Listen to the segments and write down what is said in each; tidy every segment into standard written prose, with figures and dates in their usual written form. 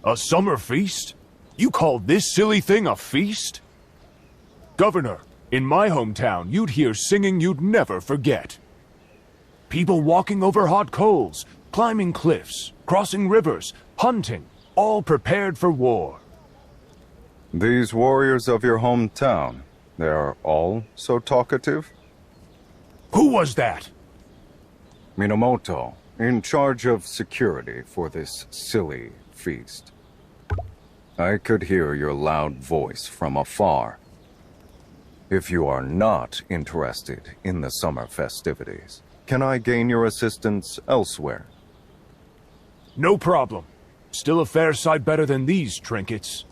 A summer feast? You call this silly thing a feast? Governor, in my hometown, you'd hear singing you'd never forget. People walking over hot coals, climbing cliffs, crossing rivers, hunting, all prepared for war. These warriors of your hometown, they are all so talkative? Who was that? Minamoto, in charge of security for this silly feast. I could hear your loud voice from afar. If you are not interested in the summer festivities, can I gain your assistance elsewhere? No problem. Still a fair sight better than these trinkets.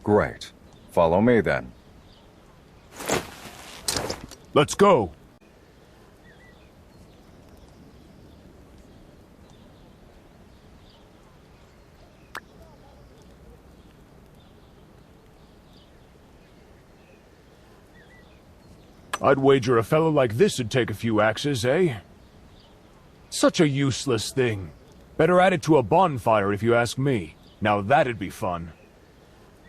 Great. Follow me then. Let's go. I'd wager a fellow like this would take a few axes, eh? Such a useless thing. Better add it to a bonfire if you ask me. Now that'd be fun.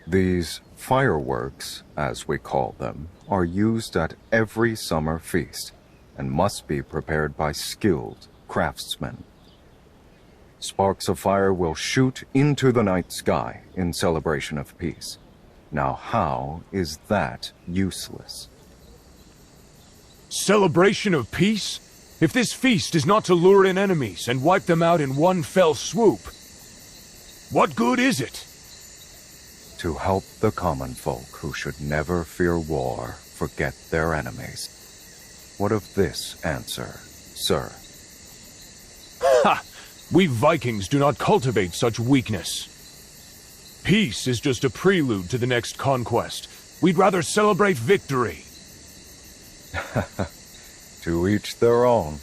These fireworks, as we call them, are used at every summer feast and must be prepared by skilled craftsmen. Sparks of fire will shoot into the night sky in celebration of peace. Now how is that useless? Celebration of peace? If this feast is not to lure in enemies and wipe them out in one fell swoop, what good is it? To help the common folk who should never fear war forget their enemies. What of this answer, sir? Ha! We Vikings do not cultivate such weakness. Peace is just a prelude to the next conquest. We'd rather celebrate victory. To each their own.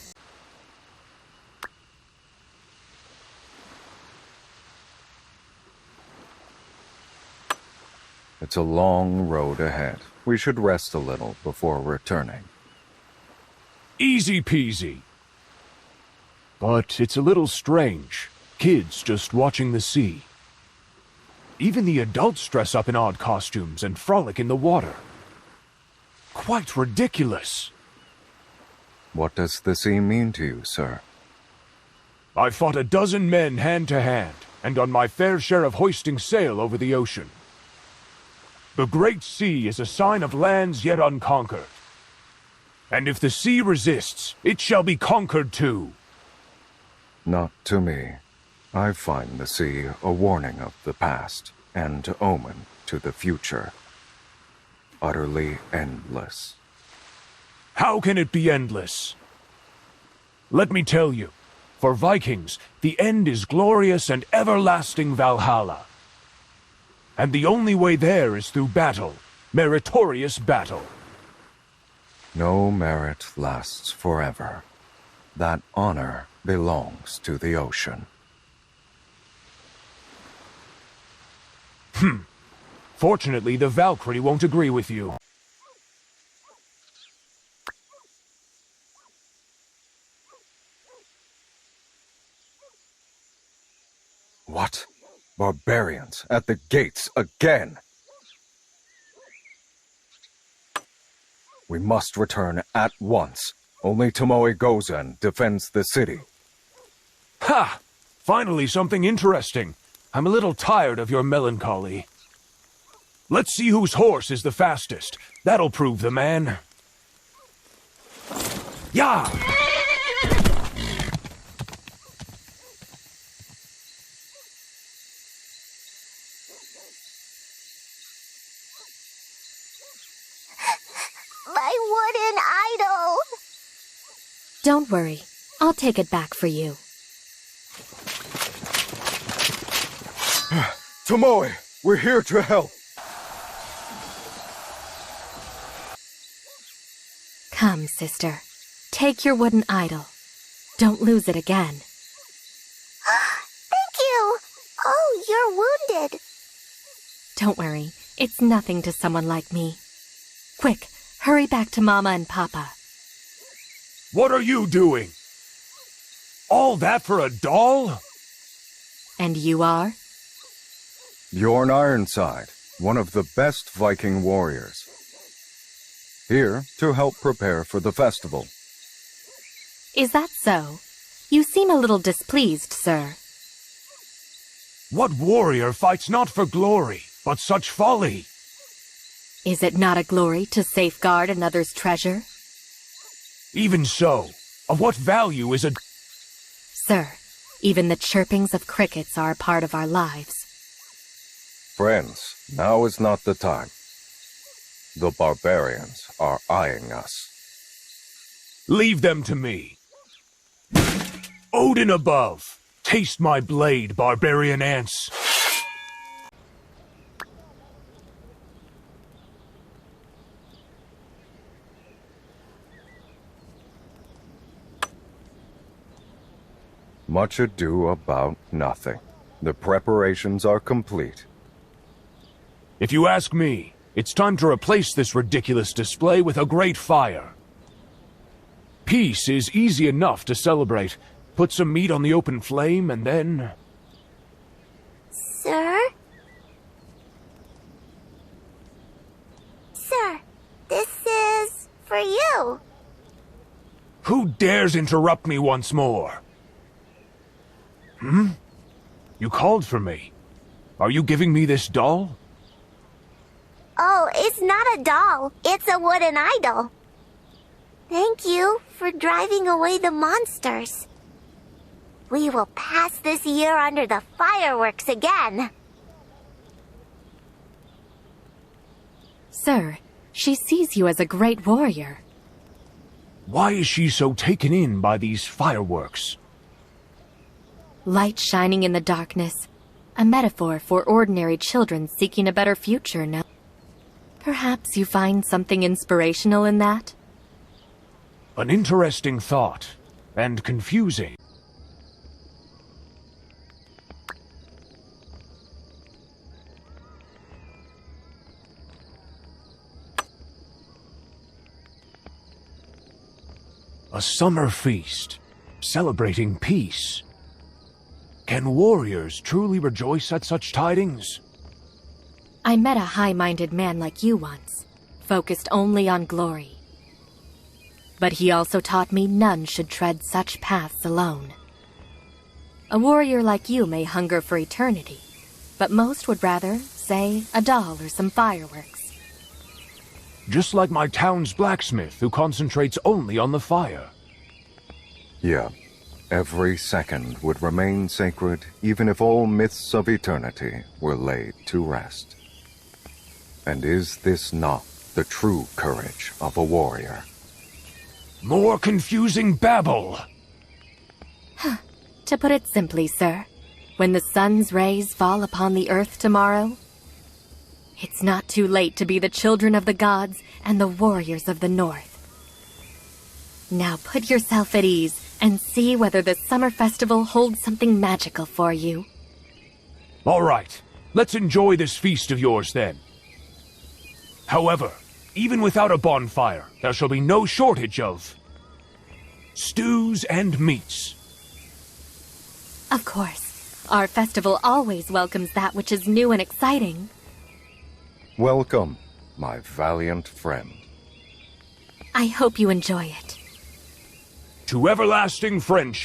It's a long road ahead. We should rest a little before returning. Easy peasy. But it's a little strange. Kids just watching the sea. Even the adults dress up in odd costumes and frolic in the water. Quite ridiculous. What does the sea mean to you, sir? I fought a dozen men hand to hand, and done my fair share of hoisting sail over the ocean. The Great Sea is a sign of lands yet unconquered. And if the sea resists, it shall be conquered too. Not to me. I find the sea a warning of the past, and omen to the future. Utterly endless. How can it be endless? Let me tell you, for Vikings, the end is glorious and everlasting Valhalla. And the only way there is through battle, meritorious battle. No merit lasts forever. That honor belongs to the ocean. Fortunately, the Valkyrie won't agree with you. What? Barbarians at the gates again! We must return at once. Only Tomoe Gozen defends the city. Ha! Finally something interesting. I'm a little tired of your melancholy. Let's see whose horse is the fastest. That'll prove the man. Yah! My wooden idol! Don't worry. I'll take it back for you. Tomoe, we're here to help. Come, sister. Take your wooden idol. Don't lose it again. Thank you! Oh, you're wounded. Don't worry. It's nothing to someone like me. Quick, hurry back to Mama and Papa. What are you doing? All that for a doll? And you are? Bjorn Ironside, one of the best Viking warriors. Here to help prepare for the festival. Is that so? You seem a little displeased, sir. What warrior fights not for glory, but such folly? Is it not a glory to safeguard another's treasure? Even so, of what value is a... Sir, even the chirpings of crickets are a part of our lives. Friends, now is not the time. The barbarians are eyeing us. Leave them to me. Odin above, taste my blade, barbarian ants. Much ado about nothing. The preparations are complete. If you ask me, it's time to replace this ridiculous display with a great fire. Peace is easy enough to celebrate. Put some meat on the open flame and then... Sir? Sir, this is for you. Who dares interrupt me once more? You called for me. Are you giving me this doll? Oh, it's not a doll. It's a wooden idol. Thank you for driving away the monsters. We will pass this year under the fireworks again. Sir, she sees you as a great warrior. Why is she so taken in by these fireworks? Light shining in the darkness. A metaphor for ordinary children seeking a better future, no? Perhaps you find something inspirational in that? An interesting thought, and confusing. A summer feast, celebrating peace. Can warriors truly rejoice at such tidings? I met a high-minded man like you once, focused only on glory. But he also taught me none should tread such paths alone. A warrior like you may hunger for eternity, but most would rather, say, a doll or some fireworks. Just like my town's blacksmith who concentrates only on the fire. Yeah, every second would remain sacred even if all myths of eternity were laid to rest. And is this not the true courage of a warrior? More confusing babble! To put it simply, sir, when the sun's rays fall upon the earth tomorrow, it's not too late to be the children of the gods and the warriors of the north. Now put yourself at ease and see whether the summer festival holds something magical for you. All right, let's enjoy this feast of yours then. However, even without a bonfire, there shall be no shortage of stews and meats. Of course, our festival always welcomes that which is new and exciting. Welcome, my valiant friend. I hope you enjoy it. To everlasting friendship.